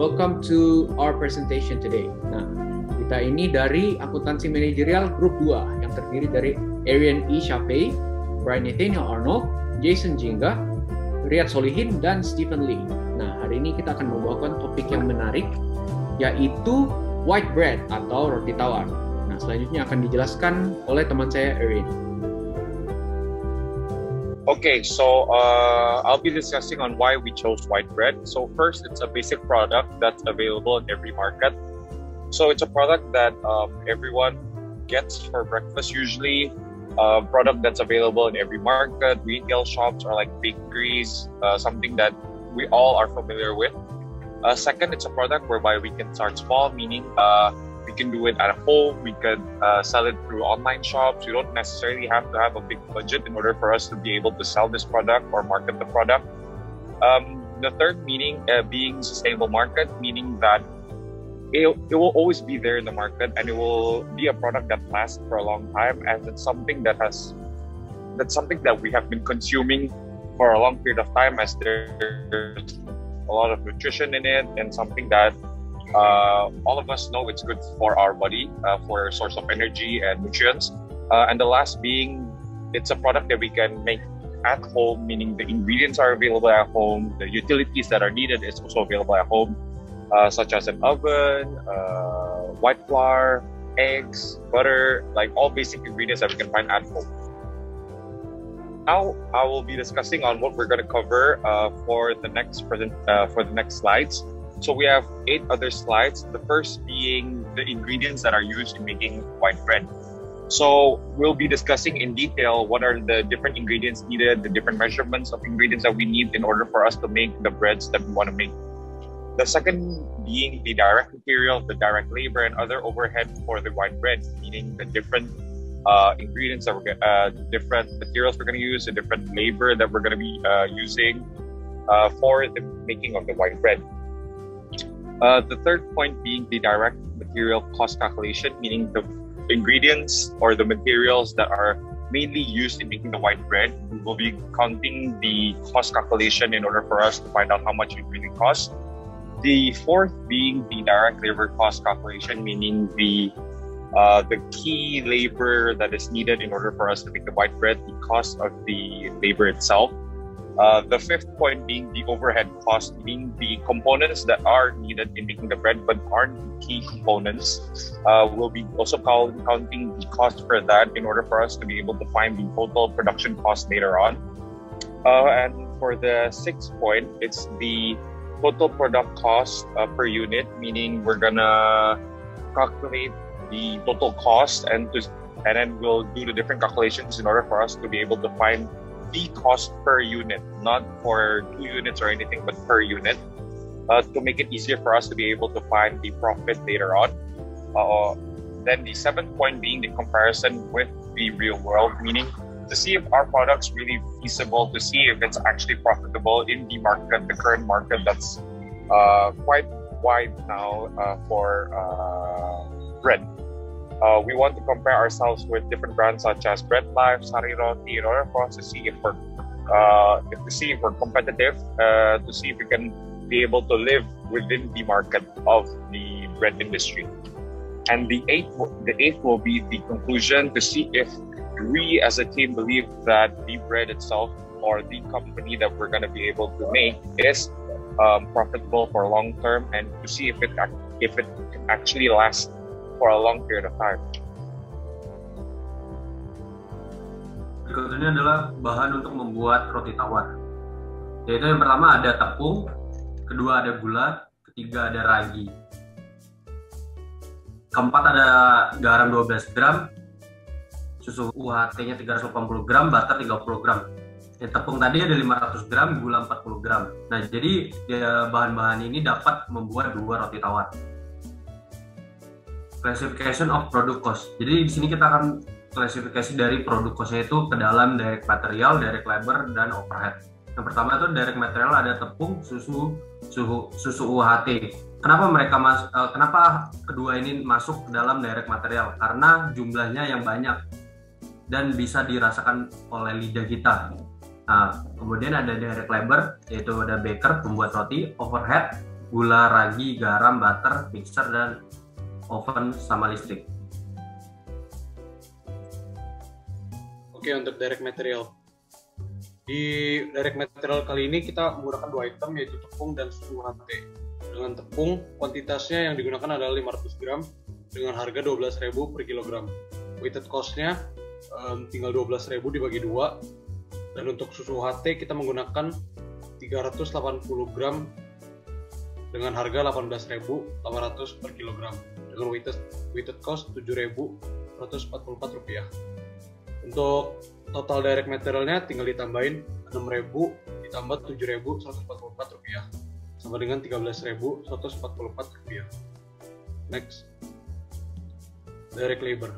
welcome to our presentation today. Nah, kita ini dari Akuntansi Manajerial Group 2 yang terdiri dari Arian E. Shafei, Brian Nathaniel Arnold, Jason Jingga, Riyad Solihin, dan Stephen Lee. Nah, hari ini kita akan membawakan topik yang menarik, yaitu white bread atau roti tawar. Nah, selanjutnya akan dijelaskan oleh teman saya, Arian. Okay, so I'll be discussing on why we chose white bread. So first, it's a basic product that's available in every market. So it's a product that everyone gets for breakfast usually. Product that's available in every market, retail shops, or like bakeries, something that we all are familiar with. Second, it's a product whereby we can start small, meaning we can do it at home. We could sell it through online shops. You don't necessarily have to have a big budget in order for us to be able to sell this product or market the product. The third meaning being sustainable market, meaning that it will always be there in the market and it will be a product that lasts for a long time, and it's something that's something that we have been consuming for a long period of time, as there's a lot of nutrition in it and something that all of us know it's good for our body, for a source of energy and nutrients. And the last being, it's a product that we can make at home, meaning the ingredients are available at home, the utilities that are needed is also available at home, such as an oven, white flour, eggs, butter, like all basic ingredients that we can find at home. Now I will be discussing on what we're going to cover for the next slides. So we have 8 other slides. The first being the ingredients that are used in making white bread. So we'll be discussing in detail what are the different ingredients needed, the different measurements of ingredients that we need in order for us to make the breads that we want to make. The second being the direct material, the direct labor, and other overhead for the white bread, meaning the different ingredients that different materials we're going to use, the different labor that we're going to be using for the making of the white bread. The third point being the direct material cost calculation, meaning the ingredients or the materials that are mainly used in making the white bread. We will be counting the cost calculation in order for us to find out how much it really costs. The fourth being the direct labor cost calculation, meaning the key labor that is needed in order for us to make the white bread, the cost of the labor itself. The fifth point being the overhead cost, meaning the components that are needed in making the bread but aren't key components. We'll be also counting the cost for that in order for us to be able to find the total production cost later on. And for the sixth point, it's the total product cost per unit, meaning we're gonna calculate the total cost and then we'll do the different calculations in order for us to be able to find the cost per unit, not for 2 units or anything, but per unit, to make it easier for us to be able to find the profit later on. Then the seventh point being the comparison with the real world, meaning to see if our product's really feasible, to see if it's actually profitable in the market, the current market that's quite wide now for bread. We want to compare ourselves with different brands such as Breadlife, Sari Roti, in order for us to see if we're competitive, to see if we can be able to live within the market of the bread industry. And the eighth will be the conclusion, to see if we as a team believe that the bread itself or the company that we're going to be able to make is profitable for long term, and to see if it can actually last for a long period of time. Berikut ini adalah bahan untuk membuat roti tawar. Yaitu yang pertama ada tepung, kedua ada gula, ketiga ada ragi. Keempat ada garam 12 gram, susu UHT-nya 380 gram, butter 30 gram. Yang tepung tadi ada 500 gram, gula 40 gram. Nah, jadi bahan-bahan ini dapat membuat 2 roti tawar. Classification of product cost. Jadi di sini kita akan klasifikasi dari produk costnya itu ke dalam direct material, direct labor, dan overhead. Yang pertama itu direct material ada tepung, susu UHT. Kenapa kedua ini masuk ke dalam direct material? Karena jumlahnya yang banyak dan bisa dirasakan oleh lidah kita. Nah, kemudian ada direct labor, yaitu ada baker, pembuat roti, overhead, gula, ragi, garam, butter, mixer, dan oven sama listrik. Oke, untuk direct material. Di direct material kali ini kita menggunakan 2 item, yaitu tepung dan susu HT. Dengan tepung, kuantitasnya yang digunakan adalah 500 gram dengan harga 12.000 per kilogram. Weighted cost-nya tinggal 12.000 dibagi 2. Dan untuk susu HT kita menggunakan 380 gram dengan harga 18.800 per kilogram dengan weighted cost 7.144 rupiah. Untuk total direct materialnya tinggal ditambahin 6.000 ditambah 7.144 rupiah sama dengan 13.144 rupiah. Next, direct labor.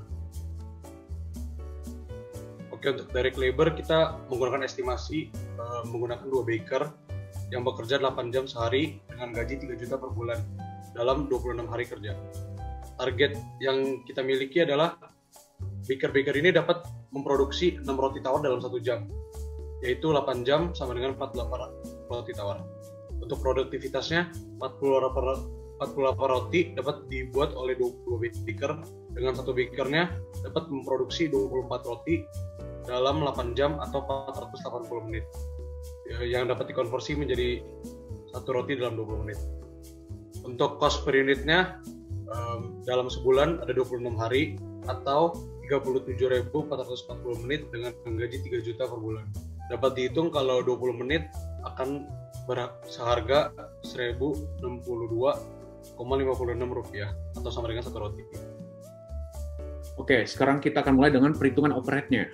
Oke, untuk direct labor kita menggunakan estimasi menggunakan 2 baker yang bekerja 8 jam sehari dengan gaji 3 juta per bulan dalam 26 hari kerja. Target yang kita miliki adalah baker-baker ini dapat memproduksi 6 roti tawar dalam 1 jam, yaitu 8 jam sama dengan 48 roti tawar. Untuk produktivitasnya, 48 roti dapat dibuat oleh 22 baker, dengan satu bakernya dapat memproduksi 24 roti dalam 8 jam atau 480 menit, yang dapat dikonversi menjadi 1 roti dalam 20 menit. Untuk cost per unitnya, dalam sebulan ada 26 hari atau 37.440 menit dengan gaji 3 juta per bulan. Dapat dihitung kalau 20 menit akan seharga 1.062,56 rupiah atau sama dengan 1 roti. Oke, sekarang kita akan mulai dengan perhitungan overhead-nya.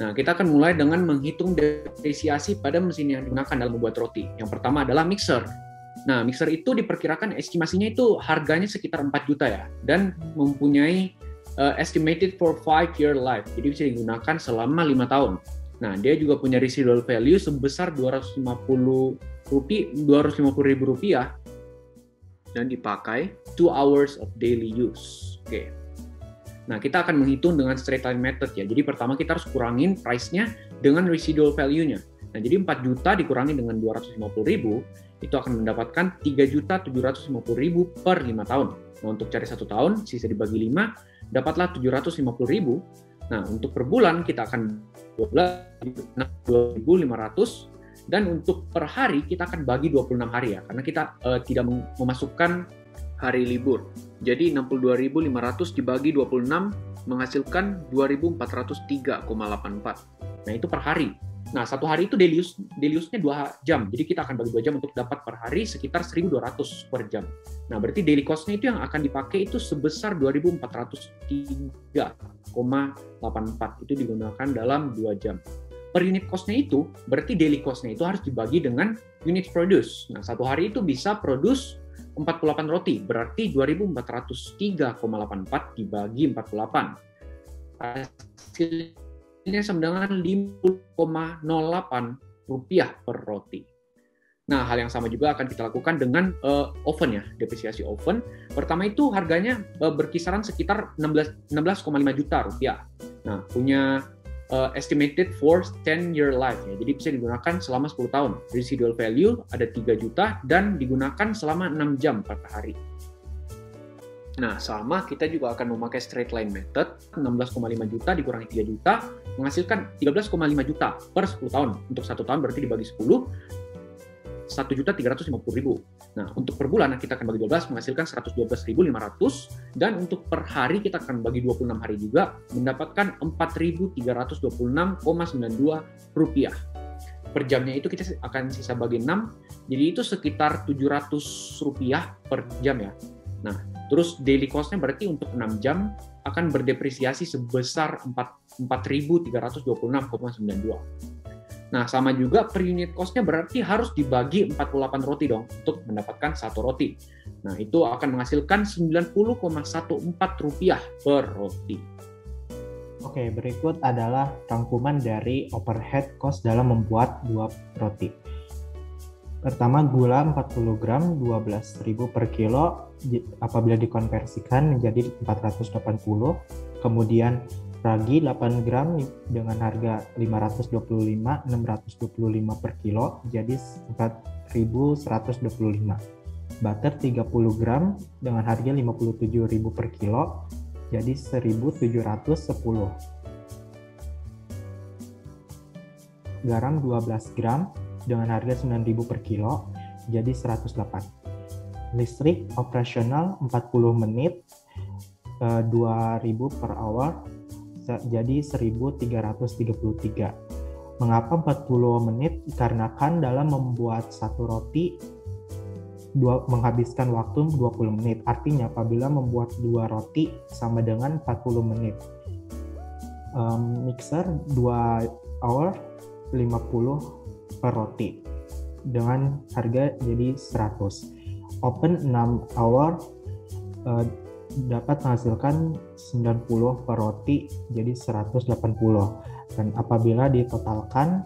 Nah, kita akan mulai dengan menghitung depresiasi pada mesin yang digunakan dalam membuat roti. Yang pertama adalah mixer. Nah, mixer itu diperkirakan estimasinya itu harganya sekitar 4 juta ya, dan mempunyai estimated for 5-year life, jadi bisa digunakan selama 5 tahun. Nah, dia juga punya residual value sebesar 250.000 rupiah dan dipakai 2 hours of daily use. Oke. Nah, kita akan menghitung dengan straight line method ya. Jadi pertama kita harus kurangin price-nya dengan residual value-nya. Nah, jadi 4 juta dikurangi dengan 250.000 itu akan mendapatkan 3.750.000 per 5 tahun. Nah, untuk cari 1 tahun, sisa dibagi 5, dapatlah 750.000. Nah, untuk per bulan kita akan 2.500, dan untuk per hari kita akan bagi 26 hari ya, karena kita tidak memasukkan hari libur. Jadi 62.500 dibagi 26 menghasilkan 2.403,84. Nah, itu per hari. Nah, 1 hari itu daily use-nya 2 jam. Jadi kita akan bagi 2 jam untuk dapat per hari sekitar 1.200 per jam. Nah, berarti daily cost-nya itu yang akan dipakai itu sebesar 2.403,84. Itu digunakan dalam 2 jam. Per unit cost-nya itu, berarti daily cost-nya itu harus dibagi dengan unit produce. Nah, 1 hari itu bisa produce 48 roti, berarti 2.403,84 dibagi 48. Hasilnya sama dengan 50,08 rupiah per roti. Nah, hal yang sama juga akan kita lakukan dengan oven ya, depresiasi oven. Pertama itu harganya berkisaran sekitar 16,5 juta rupiah. Nah, punya estimated for 10-year life ya. Jadi bisa digunakan selama 10 tahun. Residual value ada 3 juta dan digunakan selama 6 jam per hari. Nah, sama kita juga akan memakai straight line method. 16,5 juta dikurangi 3 juta menghasilkan 13,5 juta per 10 tahun. Untuk 1 tahun berarti dibagi 10, 1.350.000. Nah, untuk per bulan kita akan bagi 12 menghasilkan 112.500, dan untuk per hari kita akan bagi 26 hari juga mendapatkan 4.326,92 rupiah. Per jamnya itu kita akan sisa bagi 6, jadi itu sekitar 700 rupiah per jam ya. Nah, terus daily cost-nya berarti untuk 6 jam akan berdepresiasi sebesar 4.326,92. Nah, sama juga per unit cost-nya berarti harus dibagi 48 roti dong untuk mendapatkan 1 roti. Nah, itu akan menghasilkan 90,14 rupiah per roti. Oke, berikut adalah rangkuman dari overhead cost dalam membuat 2 roti. Pertama, gula 40 gram 12.000 per kilo apabila dikonversikan menjadi 480. Kemudian Ragi 8 gram dengan harga 525 per kilo jadi 4.125. Butter 30 gram dengan harga 57.000 per kilo jadi 1.710. Garam 12 gram dengan harga 9.000 per kilo jadi 108. Listrik operasional 40 menit 2.000 per hour jadi 1.333. Mengapa 40 menit? Karena kan dalam membuat satu roti menghabiskan waktu 20 menit. Artinya apabila membuat 2 roti sama dengan 40 menit. Mixer 2 hour 50 per roti dengan harga jadi 100. Open 6 hour dapat menghasilkan 90 per roti jadi 180, dan apabila ditotalkan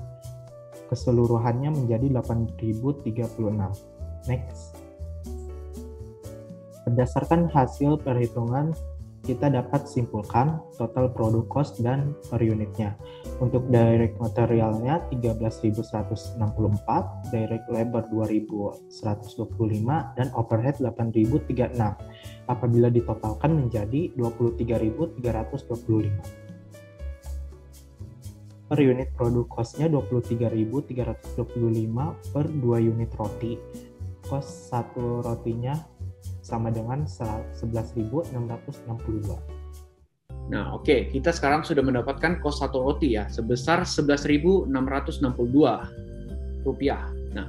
keseluruhannya menjadi 8.036. Next. Berdasarkan hasil perhitungan kita dapat simpulkan total produk cost dan per unitnya. Untuk direct materialnya 13.164, direct labor 2.125, dan overhead 8.036. Apabila ditotalkan menjadi 23.325. Per unit produk costnya 23.325 per 2 unit roti. Cost satu rotinya sama dengan 11.662. Nah, oke, kita sekarang sudah mendapatkan kos satu roti ya, sebesar 11.662 rupiah. Nah,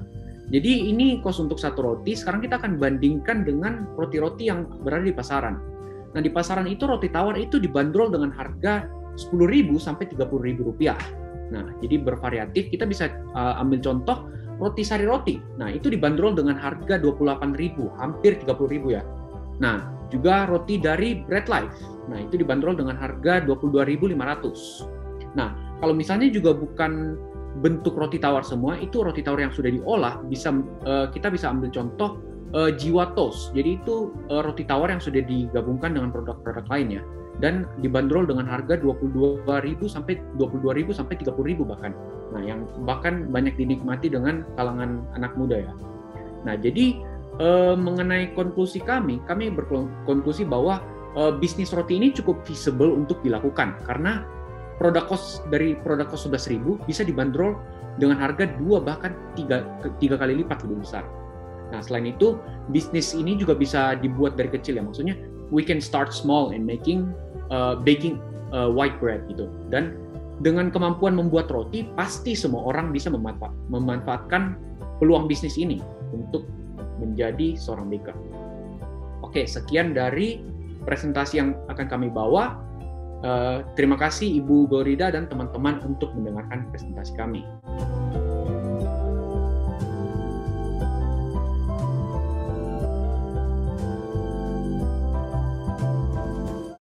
jadi ini kos untuk satu roti. Sekarang kita akan bandingkan dengan roti-roti yang berada di pasaran. Nah, di pasaran itu roti tawar itu dibanderol dengan harga 10.000 sampai 30.000 rupiah. Nah, jadi bervariatif. Kita bisa ambil contoh roti sari roti. Nah, itu dibanderol dengan harga 28.000, hampir 30.000 ya. Nah, juga roti dari Bread Life. Nah, itu dibanderol dengan harga 22.500. Nah, kalau misalnya juga bukan bentuk roti tawar semua, itu roti tawar yang sudah diolah, kita bisa ambil contoh Jiwa Toast. Jadi itu roti tawar yang sudah digabungkan dengan produk-produk lainnya dan dibanderol dengan harga 22.000 sampai 30.000 bahkan. Nah, yang bahkan banyak dinikmati dengan kalangan anak muda ya. Nah, jadi mengenai konklusi kami berkonklusi bahwa bisnis roti ini cukup feasible untuk dilakukan karena produk cost 11.000 bisa dibanderol dengan harga 2 bahkan 3 kali lipat lebih besar. Nah, selain itu bisnis ini juga bisa dibuat dari kecil ya, maksudnya we can start small in baking white bread gitu. Dan dengan kemampuan membuat roti, pasti semua orang bisa memanfaatkan peluang bisnis ini untuk menjadi seorang baker. Oke, sekian dari presentasi yang akan kami bawa. Terima kasih Ibu Gorida dan teman-teman untuk mendengarkan presentasi kami.